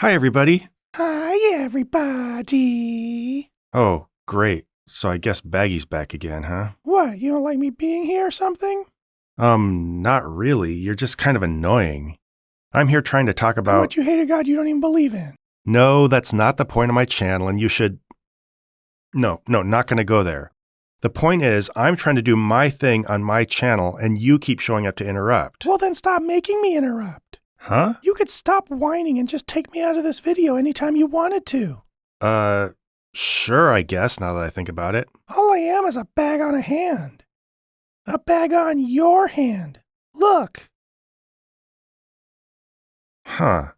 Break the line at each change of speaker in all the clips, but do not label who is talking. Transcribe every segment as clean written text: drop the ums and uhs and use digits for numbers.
Hi, everybody.
Hi, everybody.
Oh, great. So I guess Baggy's back again, huh?
What, you don't like me being here or something?
Not really. You're just kind of annoying. I'm here trying to talk
How
about...
much you hate a God you don't even believe in?
No, that's not the point of my channel, and you should... No, not gonna go there. The point is, I'm trying to do my thing on my channel, and you keep showing up to interrupt.
Well, then stop making me interrupt.
Huh?
You could stop whining and just take me out of this video anytime you wanted to.
Sure, I guess, now that I think about it.
All I am is a bag on a hand. A bag on your hand. Look.
Huh.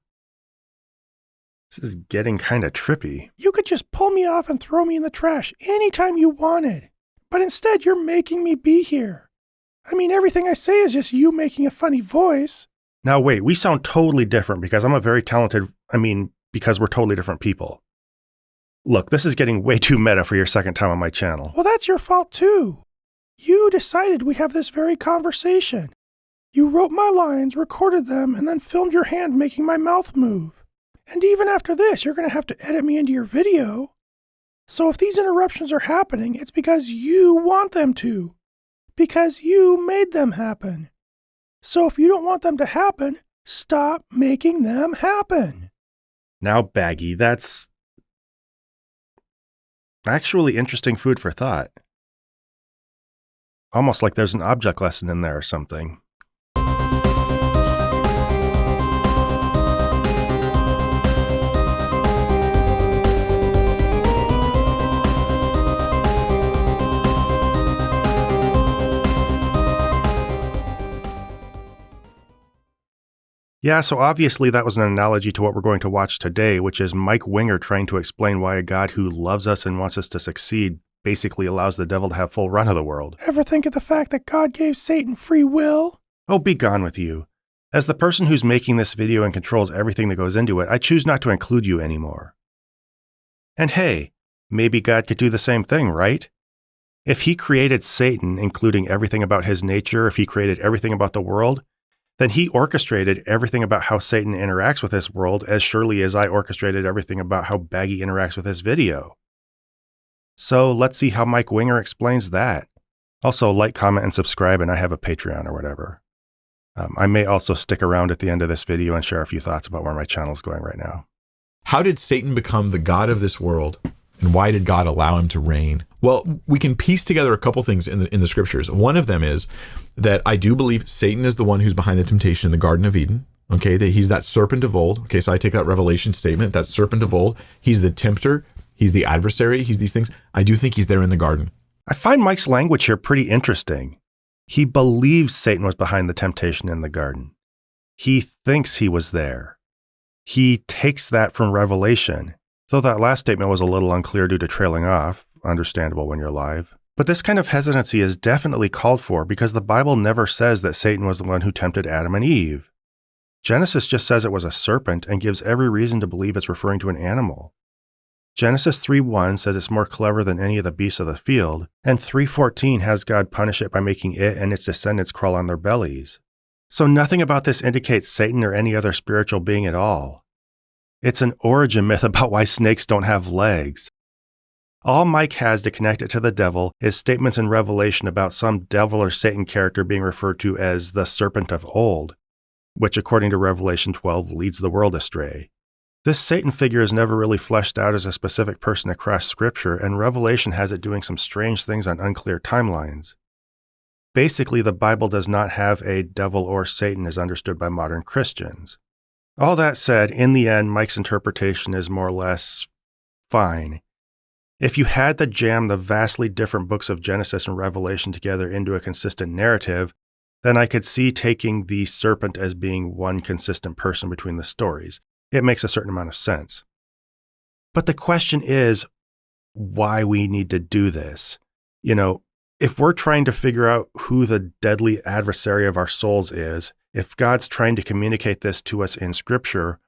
This is getting kinda trippy.
You could just pull me off and throw me in the trash anytime you wanted. But instead, you're making me be here. I mean, everything I say is just you making a funny voice.
Now wait, we sound totally different because because we're totally different people. Look, this is getting way too meta for your second time on my channel.
Well, that's your fault too. You decided we'd have this very conversation. You wrote my lines, recorded them, and then filmed your hand making my mouth move. And even after this, you're going to have to edit me into your video. So if these interruptions are happening, it's because you want them to. Because you made them happen. So if you don't want them to happen, stop making them happen.
Now, Baggy, that's actually interesting food for thought. Almost like there's an object lesson in there or something. Yeah, so obviously that was an analogy to what we're going to watch today, which is Mike Winger trying to explain why a God who loves us and wants us to succeed basically allows the devil to have full run of the world.
Ever think of the fact that God gave Satan free will?
Oh, be gone with you. As the person who's making this video and controls everything that goes into it, I choose not to include you anymore. And hey, maybe God could do the same thing, right? If he created Satan, including everything about his nature, if he created everything about the world, then he orchestrated everything about how Satan interacts with this world as surely as I orchestrated everything about how Baggy interacts with this video. So let's see how Mike Winger explains that. Also, like, comment, and subscribe, and I have a Patreon or whatever. I may also stick around at the end of this video and share a few thoughts about where my channel is going right now.
How did Satan become the god of this world? And why did God allow him to reign? Well, we can piece together a couple things in the scriptures. One of them is that I do believe Satan is the one who's behind the temptation in the Garden of Eden. Okay, that he's that serpent of old. Okay, so I take that Revelation statement, that serpent of old. He's the tempter. He's the adversary. He's these things. I do think he's there in the garden.
I find Mike's language here pretty interesting. He believes Satan was behind the temptation in the garden. He thinks he was there. He takes that from Revelation. Though that last statement was a little unclear due to trailing off, understandable when you're live. But this kind of hesitancy is definitely called for because the Bible never says that Satan was the one who tempted Adam and Eve. Genesis just says it was a serpent and gives every reason to believe it's referring to an animal. Genesis 3:1 says it's more clever than any of the beasts of the field, and 3:14 has God punish it by making it and its descendants crawl on their bellies. So nothing about this indicates Satan or any other spiritual being at all. It's an origin myth about why snakes don't have legs. All Mike has to connect it to the devil is statements in Revelation about some devil or Satan character being referred to as the serpent of old, which according to Revelation 12 leads the world astray. This Satan figure is never really fleshed out as a specific person across Scripture, and Revelation has it doing some strange things on unclear timelines. Basically, the Bible does not have a devil or Satan as understood by modern Christians. All that said, in the end, Mike's interpretation is more or less fine. If you had to jam the vastly different books of Genesis and Revelation together into a consistent narrative, then I could see taking the serpent as being one consistent person between the stories. It makes a certain amount of sense. But the question is why we need to do this. You know, if we're trying to figure out who the deadly adversary of our souls is, if God's trying to communicate this to us in Scripture,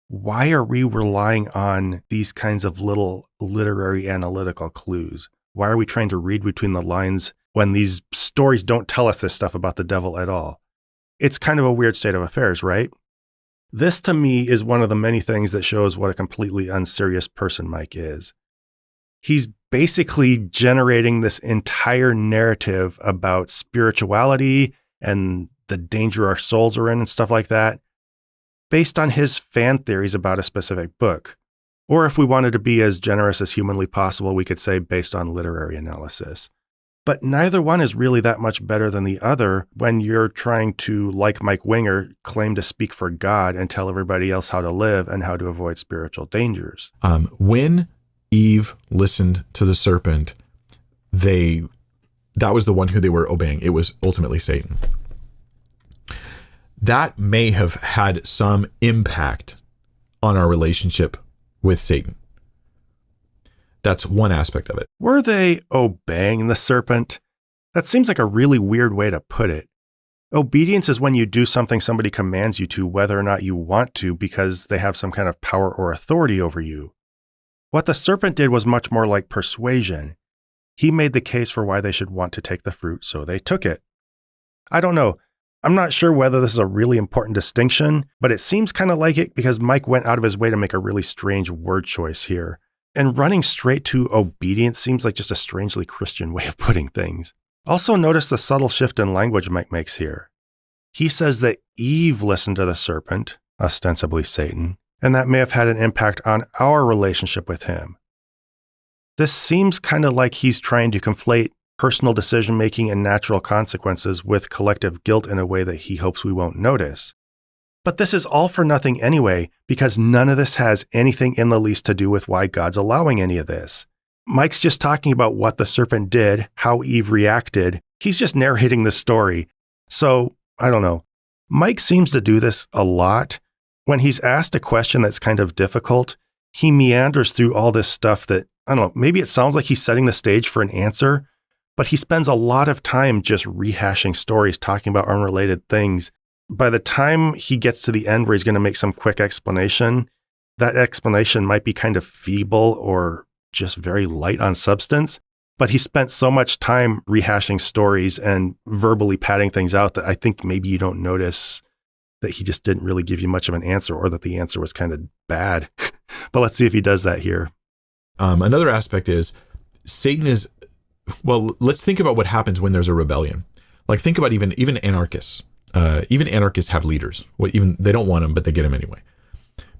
why are we relying on these kinds of little literary analytical clues? Why are we trying to read between the lines when these stories don't tell us this stuff about the devil at all? It's kind of a weird state of affairs, right? This to me is one of the many things that shows what a completely unserious person Mike is. He's basically generating this entire narrative about spirituality and the danger our souls are in and stuff like that, based on his fan theories about a specific book. Or if we wanted to be as generous as humanly possible, we could say based on literary analysis. But neither one is really that much better than the other when you're trying to, like Mike Winger, claim to speak for God and tell everybody else how to live and how to avoid spiritual dangers.
When Eve listened to the serpent, that was the one who they were obeying. It was ultimately Satan. That may have had some impact on our relationship with Satan. That's one aspect of it.
Were they obeying the serpent? That seems like a really weird way to put it. Obedience is when you do something somebody commands you to, whether or not you want to, because they have some kind of power or authority over you. What the serpent did was much more like persuasion. He made the case for why they should want to take the fruit, so they took it. I don't know. I'm not sure whether this is a really important distinction, but it seems kind of like it because Mike went out of his way to make a really strange word choice here. And running straight to obedience seems like just a strangely Christian way of putting things. Also notice the subtle shift in language Mike makes here. He says that Eve listened to the serpent, ostensibly Satan, and that may have had an impact on our relationship with him. This seems kind of like he's trying to conflate personal decision-making and natural consequences with collective guilt in a way that he hopes we won't notice. But this is all for nothing anyway, because none of this has anything in the least to do with why God's allowing any of this. Mike's just talking about what the serpent did, how Eve reacted. He's just narrating the story. So, I don't know. Mike seems to do this a lot. When he's asked a question that's kind of difficult, he meanders through all this stuff that, I don't know, maybe it sounds like he's setting the stage for an answer, but he spends a lot of time just rehashing stories, talking about unrelated things. By the time he gets to the end where he's going to make some quick explanation, that explanation might be kind of feeble or just very light on substance. But he spent so much time rehashing stories and verbally padding things out that I think maybe you don't notice that he just didn't really give you much of an answer or that the answer was kind of bad. But let's see if he does that here.
Another aspect is Satan is, well, let's think about what happens when there's a rebellion. Like think about even anarchists. Even anarchists have leaders. Well, even they don't want them, but they get them anyway.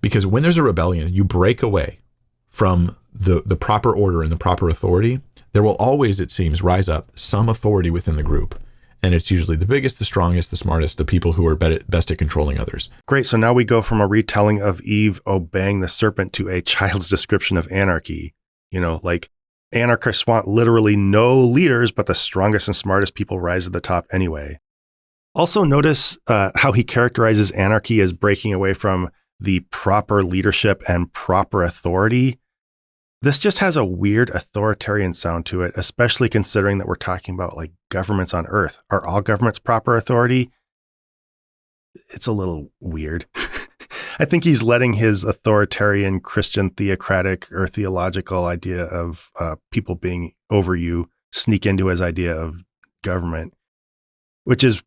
Because when there's a rebellion, you break away from the proper order and the proper authority. There will always, it seems, rise up some authority within the group. And it's usually the biggest, the strongest, the smartest, the people who are best at controlling others.
Great. So now we go from a retelling of Eve obeying the serpent to a child's description of anarchy. You know, like anarchists want literally no leaders, but the strongest and smartest people rise to the top anyway. Also notice how he characterizes anarchy as breaking away from the proper leadership and proper authority. This just has a weird authoritarian sound to it, especially considering that we're talking about like governments on Earth. Are all governments proper authority? It's a little weird. I think he's letting his authoritarian Christian theocratic or theological idea of people being over you sneak into his idea of government, which is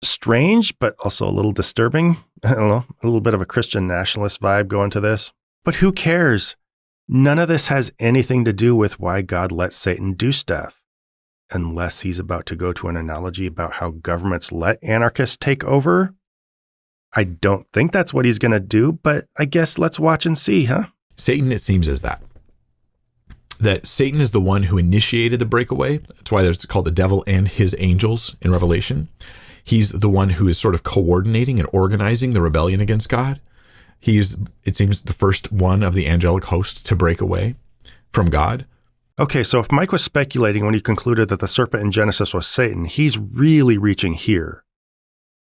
strange, but also a little disturbing. I don't know, a little bit of a Christian nationalist vibe going to this. But who cares? None of this has anything to do with why God lets Satan do stuff. Unless he's about to go to an analogy about how governments let anarchists take over. I don't think that's what he's going to do, but I guess let's watch and see, huh?
Satan, it seems, is that Satan is the one who initiated the breakaway. That's why it's called the devil and his angels in Revelation. He's the one who is sort of coordinating and organizing the rebellion against God. He is, it seems, the first one of the angelic host to break away from God.
Okay, so if Mike was speculating when he concluded that the serpent in Genesis was Satan, he's really reaching here.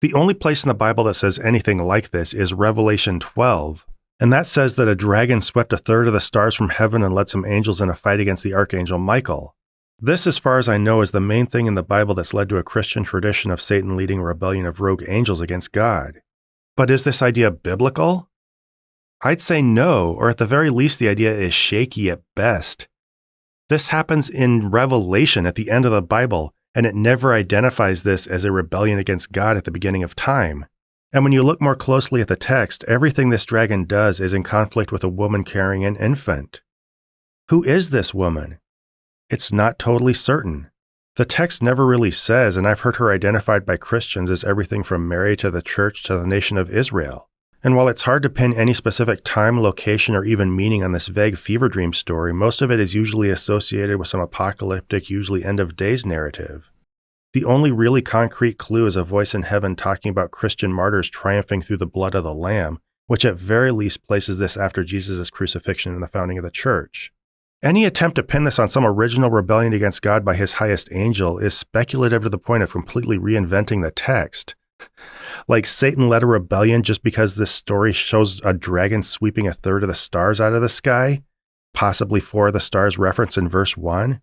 The only place in the Bible that says anything like this is Revelation 12, and that says that a dragon swept a third of the stars from heaven and led some angels in a fight against the archangel Michael. This, as far as I know, is the main thing in the Bible that's led to a Christian tradition of Satan leading a rebellion of rogue angels against God. But is this idea biblical? I'd say no, or at the very least the idea is shaky at best. This happens in Revelation at the end of the Bible, and it never identifies this as a rebellion against God at the beginning of time. And when you look more closely at the text, everything this dragon does is in conflict with a woman carrying an infant. Who is this woman? It's not totally certain. The text never really says, and I've heard her identified by Christians as everything from Mary to the church to the nation of Israel. And while it's hard to pin any specific time, location, or even meaning on this vague fever dream story, most of it is usually associated with some apocalyptic, usually end-of-days narrative. The only really concrete clue is a voice in heaven talking about Christian martyrs triumphing through the blood of the Lamb, which at very least places this after Jesus' crucifixion and the founding of the church. Any attempt to pin this on some original rebellion against God by his highest angel is speculative to the point of completely reinventing the text. Like Satan led a rebellion just because this story shows a dragon sweeping a third of the stars out of the sky, possibly 4 of the stars referenced in verse 1.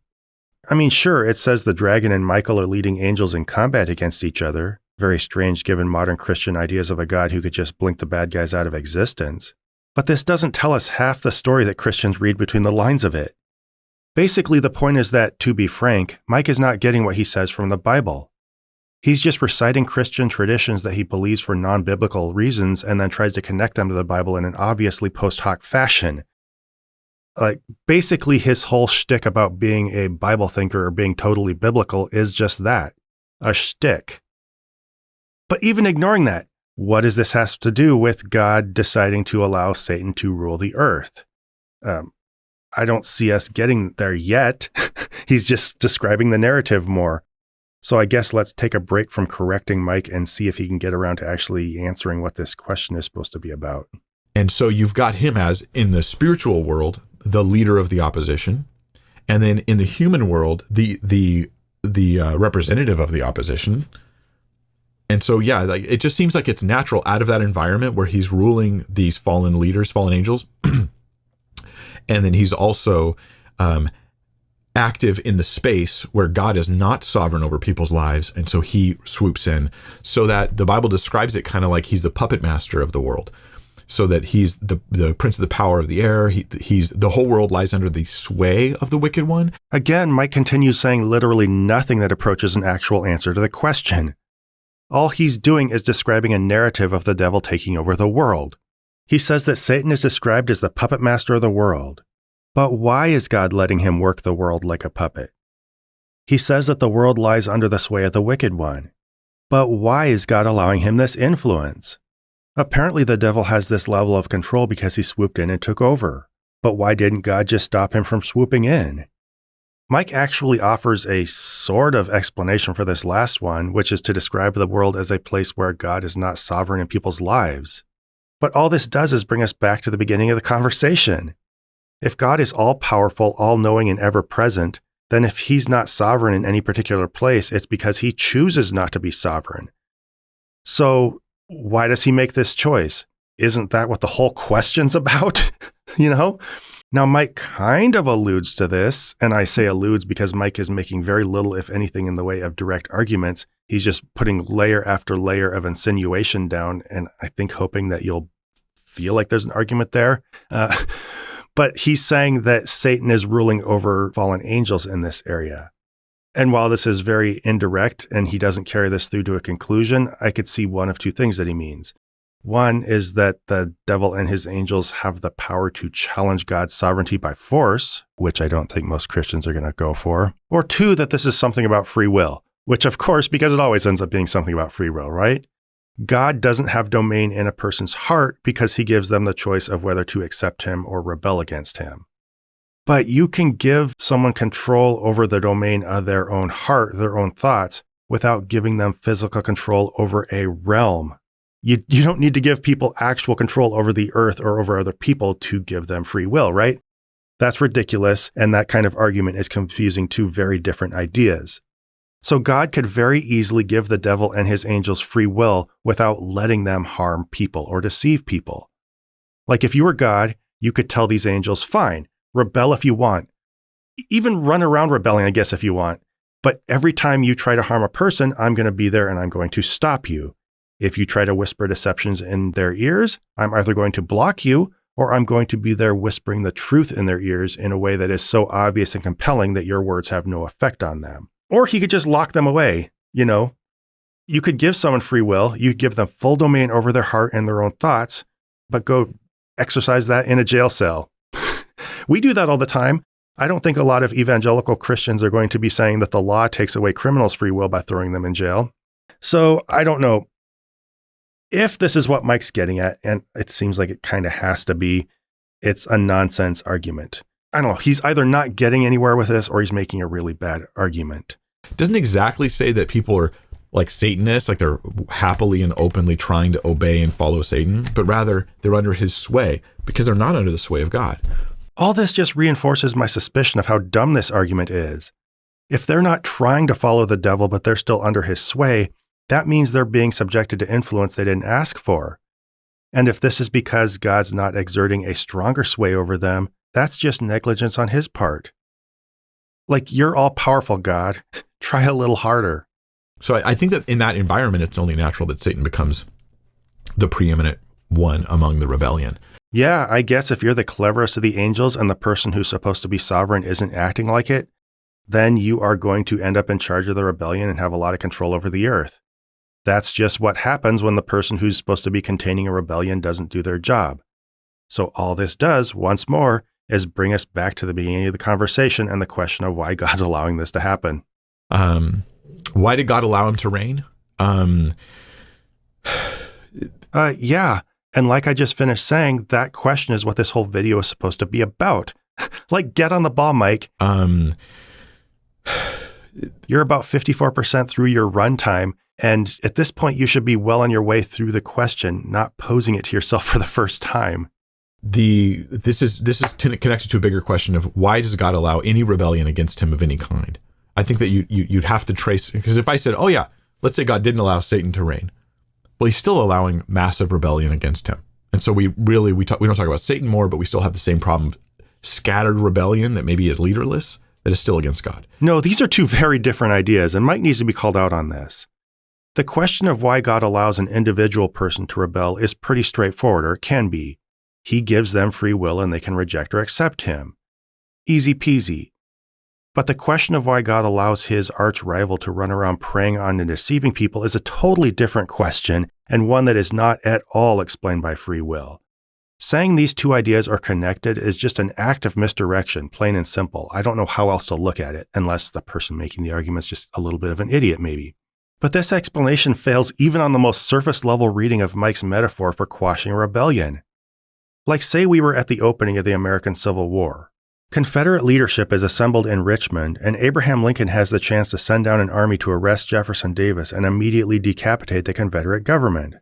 I mean, sure, it says the dragon and Michael are leading angels in combat against each other. Very strange given modern Christian ideas of a God who could just blink the bad guys out of existence. But this doesn't tell us half the story that Christians read between the lines of it. Basically, the point is that, to be frank, Mike is not getting what he says from the Bible. He's just reciting Christian traditions that he believes for non-biblical reasons and then tries to connect them to the Bible in an obviously post hoc fashion. Like, basically his whole shtick about being a Bible thinker or being totally biblical is just that, a shtick. But even ignoring that, what does this have to do with God deciding to allow Satan to rule the earth? I don't see us getting there yet. He's just describing the narrative more. So I guess let's take a break from correcting Mike and see if he can get around to actually answering what this question is supposed to be about.
And so you've got him as, in the spiritual world, the leader of the opposition, and then in the human world, the representative of the opposition. And so, yeah, like it just seems like it's natural out of that environment where he's ruling these fallen leaders, fallen angels, and then he's also active in the space where God is not sovereign over people's lives, and so he swoops in, so that the Bible describes it kind of like he's the puppet master of the world. So that he's the prince of the power of the air. He's the whole world lies under the sway of the wicked one.
Again, Mike continues saying literally nothing that approaches an actual answer to the question. All he's doing is describing a narrative of the devil taking over the world. He says that Satan is described as the puppet master of the world. But why is God letting him work the world like a puppet? He says that the world lies under the sway of the wicked one. But why is God allowing him this influence? Apparently the devil has this level of control because he swooped in and took over. But why didn't God just stop him from swooping in? Mike actually offers a sort of explanation for this last one, which is to describe the world as a place where God is not sovereign in people's lives. But all this does is bring us back to the beginning of the conversation. If God is all-powerful, all-knowing, and ever-present, then if he's not sovereign in any particular place, it's because he chooses not to be sovereign. So, why does he make this choice? Isn't that what the whole question's about? Now, Mike kind of alludes to this, and I say alludes because Mike is making very little, if anything, in the way of direct arguments. He's just putting layer after layer of insinuation down, and I think hoping that you'll feel like there's an argument there. But he's saying that Satan is ruling over fallen angels in this area. And while this is very indirect and he doesn't carry this through to a conclusion, I could see one of two things that he means. One is that the devil and his angels have the power to challenge God's sovereignty by force, which I don't think most Christians are going to go for. Or two, that this is something about free will, which of course, because it always ends up being something about free will, right? God doesn't have domain in a person's heart because he gives them the choice of whether to accept him or rebel against him. But you can give someone control over the domain of their own heart, their own thoughts, without giving them physical control over a realm. You don't need to give people actual control over the earth or over other people to give them free will, right? That's ridiculous, and that kind of argument is confusing two very different ideas. So God could very easily give the devil and his angels free will without letting them harm people or deceive people. Like if you were God, you could tell these angels, fine, rebel if you want. Even run around rebelling, I guess, if you want. But every time you try to harm a person, I'm going to be there and I'm going to stop you. If you try to whisper deceptions in their ears, I'm either going to block you or I'm going to be there whispering the truth in their ears in a way that is so obvious and compelling that your words have no effect on them. Or he could just lock them away, You could give someone free will. You give them full domain over their heart and their own thoughts, but go exercise that in a jail cell. We do that all the time. I don't think a lot of evangelical Christians are going to be saying that the law takes away criminals' free will by throwing them in jail. So I don't know if this is what Mike's getting at, and it seems like it kind of has to be. It's a nonsense argument. I don't know. He's either not getting anywhere with this or he's making a really bad argument.
Doesn't exactly say that people are like Satanists, like they're happily and openly trying to obey and follow Satan, but rather they're under his sway because they're not under the sway of God.
All this just reinforces my suspicion of how dumb this argument is. If they're not trying to follow the devil, but they're still under his sway, that means they're being subjected to influence they didn't ask for. And if this is because God's not exerting a stronger sway over them, that's just negligence on his part. Like, you're all powerful, God. Try a little harder.
So I think that in that environment, it's only natural that Satan becomes the preeminent one among the rebellion.
Yeah, I guess if you're the cleverest of the angels and the person who's supposed to be sovereign isn't acting like it, then you are going to end up in charge of the rebellion and have a lot of control over the earth. That's just what happens when the person who's supposed to be containing a rebellion doesn't do their job. So all this does, once more, is bring us back to the beginning of the conversation and the question of why God's allowing this to happen.
Why did God allow him to reign?
Yeah. And like I just finished saying, that question is what this whole video is supposed to be about. Like, get on the ball, Mike. You're about 54% through your runtime. And at this point, you should be well on your way through the question, not posing it to yourself for the first time.
This is connected to a bigger question of why does God allow any rebellion against him of any kind? I think that you'd have to trace, because if I said, oh yeah, let's say God didn't allow Satan to reign. Well, he's still allowing massive rebellion against him. And so we don't talk about Satan more, but we still have the same problem, scattered rebellion that maybe is leaderless, that is still against God.
No, these are two very different ideas, and Mike needs to be called out on this. The question of why God allows an individual person to rebel is pretty straightforward, or it can be. He gives them free will and they can reject or accept him. Easy peasy. But the question of why God allows his arch rival to run around preying on and deceiving people is a totally different question, and one that is not at all explained by free will. Saying these two ideas are connected is just an act of misdirection, plain and simple. I don't know how else to look at it, unless the person making the argument is just a little bit of an idiot, maybe. But this explanation fails even on the most surface-level reading of Mike's metaphor for quashing rebellion. Like, say we were at the opening of the American Civil War. Confederate leadership is assembled in Richmond, and Abraham Lincoln has the chance to send down an army to arrest Jefferson Davis and immediately decapitate the Confederate government.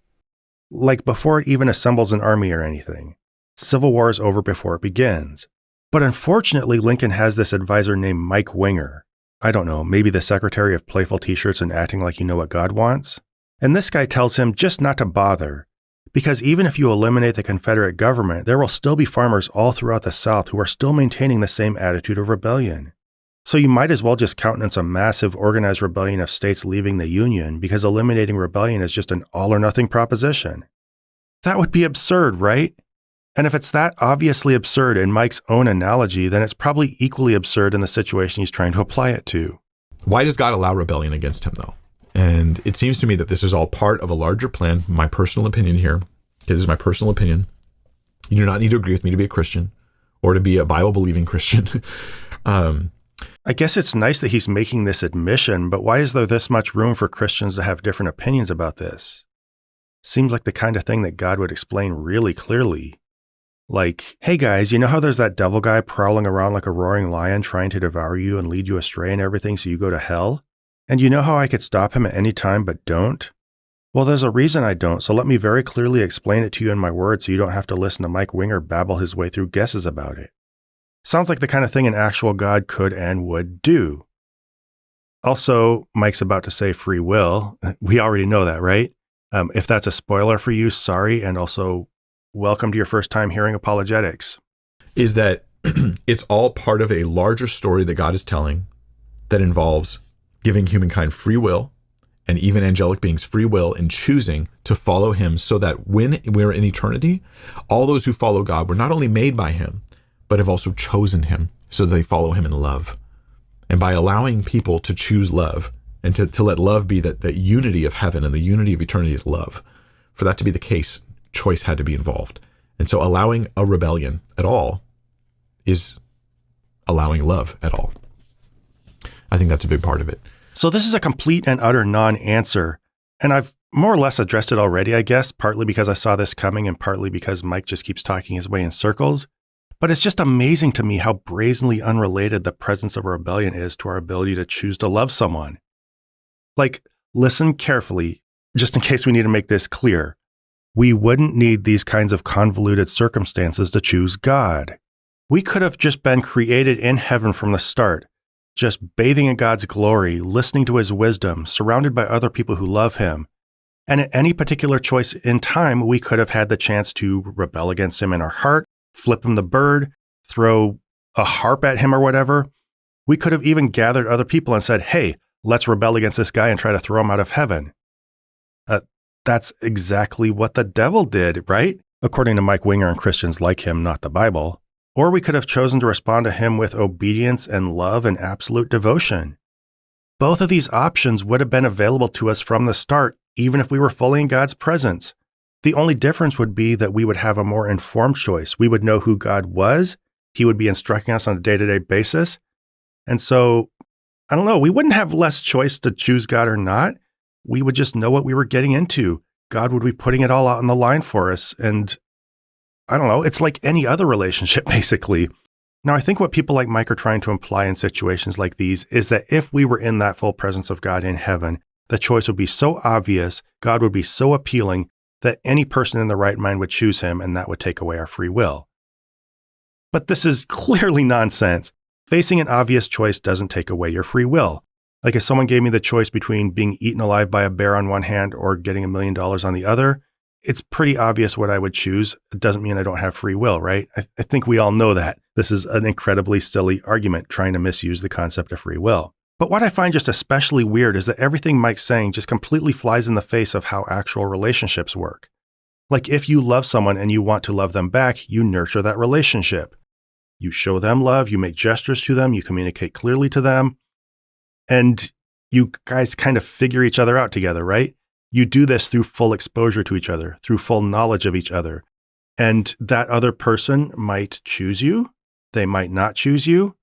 Like, before it even assembles an army or anything. Civil War is over before it begins. But unfortunately, Lincoln has this advisor named Mike Winger. I don't know, maybe the secretary of playful t-shirts and acting like you know what God wants? And this guy tells him just not to bother. Because even if you eliminate the Confederate government, there will still be farmers all throughout the South who are still maintaining the same attitude of rebellion. So you might as well just countenance a massive organized rebellion of states leaving the Union, because eliminating rebellion is just an all-or-nothing proposition. That would be absurd, right? And if it's that obviously absurd in Mike's own analogy, then it's probably equally absurd in the situation he's trying to apply it to.
Why does God allow rebellion against him, though? And it seems to me that this is all part of a larger plan. My personal opinion here, okay, this is my personal opinion. You do not need to agree with me to be a Christian or to be a Bible-believing Christian.
I guess it's nice that he's making this admission, but why is there this much room for Christians to have different opinions about this? Seems like the kind of thing that God would explain really clearly. Like, hey guys, you know how there's that devil guy prowling around like a roaring lion trying to devour you and lead you astray and everything so you go to hell? And you know how I could stop him at any time but don't? Well, there's a reason I don't, so let me very clearly explain it to you in my words so you don't have to listen to Mike Winger babble his way through guesses about it. Sounds like the kind of thing an actual God could and would do. Also, Mike's about to say free will. We already know that, right? If that's a spoiler for you, sorry, and also welcome to your first time hearing apologetics.
Is that it's all part of a larger story that God is telling that involves giving humankind free will and even angelic beings free will in choosing to follow him, so that when we're in eternity, all those who follow God were not only made by him, but have also chosen him so that they follow him in love. And by allowing people to choose love, And to let love be that unity of heaven and the unity of eternity is love. For that to be the case, choice had to be involved. And so allowing a rebellion at all is allowing love at all. I think that's a big part of it.
So this is a complete and utter non-answer. And I've more or less addressed it already, I guess, partly because I saw this coming and partly because Mike just keeps talking his way in circles. But it's just amazing to me how brazenly unrelated the presence of a rebellion is to our ability to choose to love someone. Like, listen carefully, just in case we need to make this clear. We wouldn't need these kinds of convoluted circumstances to choose God. We could have just been created in heaven from the start, just bathing in God's glory, listening to his wisdom, surrounded by other people who love him. And at any particular choice in time, we could have had the chance to rebel against him in our heart, flip him the bird, throw a harp at him or whatever. We could have even gathered other people and said, hey, let's rebel against this guy and try to throw him out of heaven. That's exactly what the devil did, right? According to Mike Winger and Christians like him, not the Bible. Or we could have chosen to respond to him with obedience and love and absolute devotion. Both of these options would have been available to us from the start, even if we were fully in God's presence. The only difference would be that we would have a more informed choice. We would know who God was. He would be instructing us on a day-to-day basis. And so, I don't know, we wouldn't have less choice to choose God or not. We would just know what we were getting into. God would be putting it all out on the line for us. And I don't know, it's like any other relationship, basically. Now, I think what people like Mike are trying to imply in situations like these is that if we were in that full presence of God in heaven, the choice would be so obvious, God would be so appealing, that any person in the right mind would choose him, and that would take away our free will. But this is clearly nonsense. Facing an obvious choice doesn't take away your free will. Like if someone gave me the choice between being eaten alive by a bear on one hand or getting $1 million on the other, it's pretty obvious what I would choose. It doesn't mean I don't have free will, right? I think we all know that. This is an incredibly silly argument trying to misuse the concept of free will. But what I find just especially weird is that everything Mike's saying just completely flies in the face of how actual relationships work. Like if you love someone and you want to love them back, you nurture that relationship. You show them love, you make gestures to them, you communicate clearly to them, and you guys kind of figure each other out together, right? You do this through full exposure to each other, through full knowledge of each other. And that other person might choose you, they might not choose you.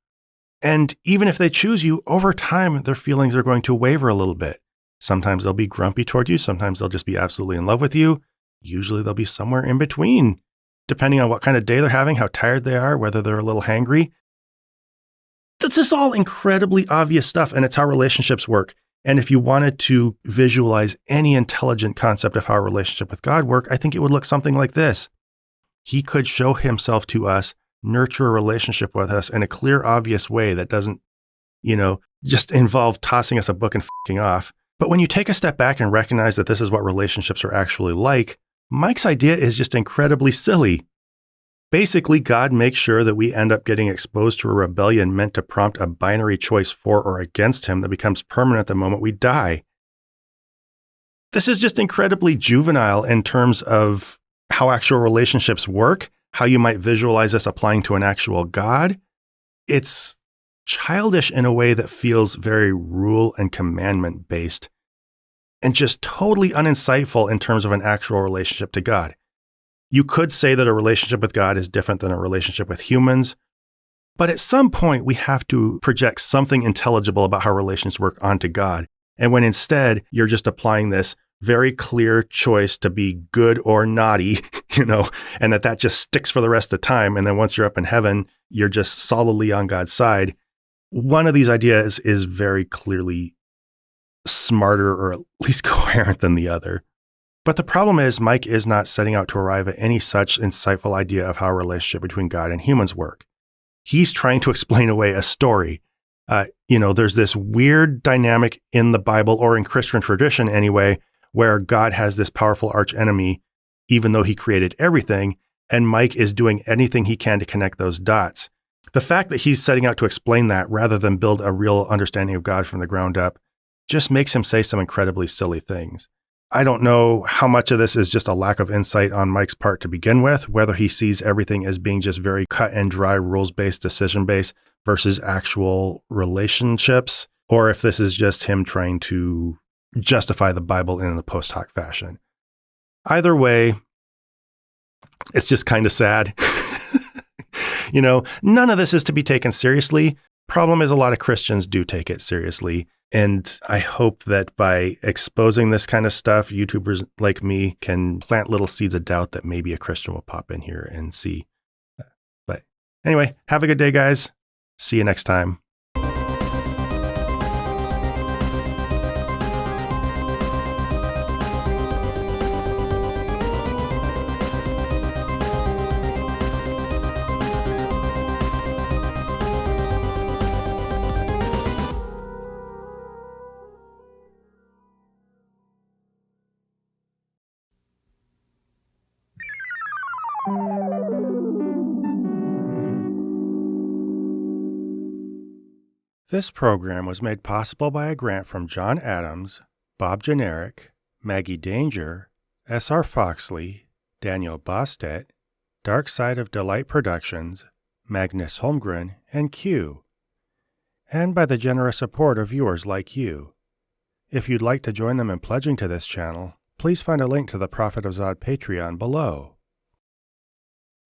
And even if they choose you, over time, their feelings are going to waver a little bit. Sometimes they'll be grumpy toward you. Sometimes they'll just be absolutely in love with you. Usually they'll be somewhere in between, depending on what kind of day they're having, how tired they are, whether they're a little hangry. This is all incredibly obvious stuff, and it's how relationships work. And if you wanted to visualize any intelligent concept of how a relationship with God work, I think it would look something like this. He could show himself to us, nurture a relationship with us in a clear, obvious way that doesn't, just involve tossing us a book and f***ing off. But when you take a step back and recognize that this is what relationships are actually like, Mike's idea is just incredibly silly. Basically, God makes sure that we end up getting exposed to a rebellion meant to prompt a binary choice for or against him that becomes permanent the moment we die. This is just incredibly juvenile in terms of how actual relationships work, how you might visualize this applying to an actual God. It's childish in a way that feels very rule and commandment based, and just totally uninsightful in terms of an actual relationship to God. You could say that a relationship with God is different than a relationship with humans, but at some point we have to project something intelligible about how relations work onto God. And when instead you're just applying this very clear choice to be good or naughty, and that just sticks for the rest of the time. And then once you're up in heaven, you're just solidly on God's side. One of these ideas is very clearly smarter or at least coherent than the other. But the problem is Mike is not setting out to arrive at any such insightful idea of how a relationship between God and humans work. He's trying to explain away a story. There's this weird dynamic in the Bible, or in Christian tradition anyway, where God has this powerful archenemy, even though he created everything, and Mike is doing anything he can to connect those dots. The fact that he's setting out to explain that rather than build a real understanding of God from the ground up just makes him say some incredibly silly things. I don't know how much of this is just a lack of insight on Mike's part to begin with, whether he sees everything as being just very cut and dry, rules-based, decision-based versus actual relationships. or if this is just him trying to justify the Bible in the post hoc fashion. Either way, it's just kind of sad. None of this is to be taken seriously. Problem is, a lot of Christians do take it seriously. And I hope that by exposing this kind of stuff, YouTubers like me can plant little seeds of doubt that maybe a Christian will pop in here and see. But anyway, have a good day, guys. See you next time. This program was made possible by a grant from John Adams, Bob Generic, Maggie Danger, S.R. Foxley, Daniel Bostedt, Dark Side of Delight Productions, Magnus Holmgren, and Q, and by the generous support of viewers like you. If you'd like to join them in pledging to this channel, please find a link to the Prophet of Zod Patreon below.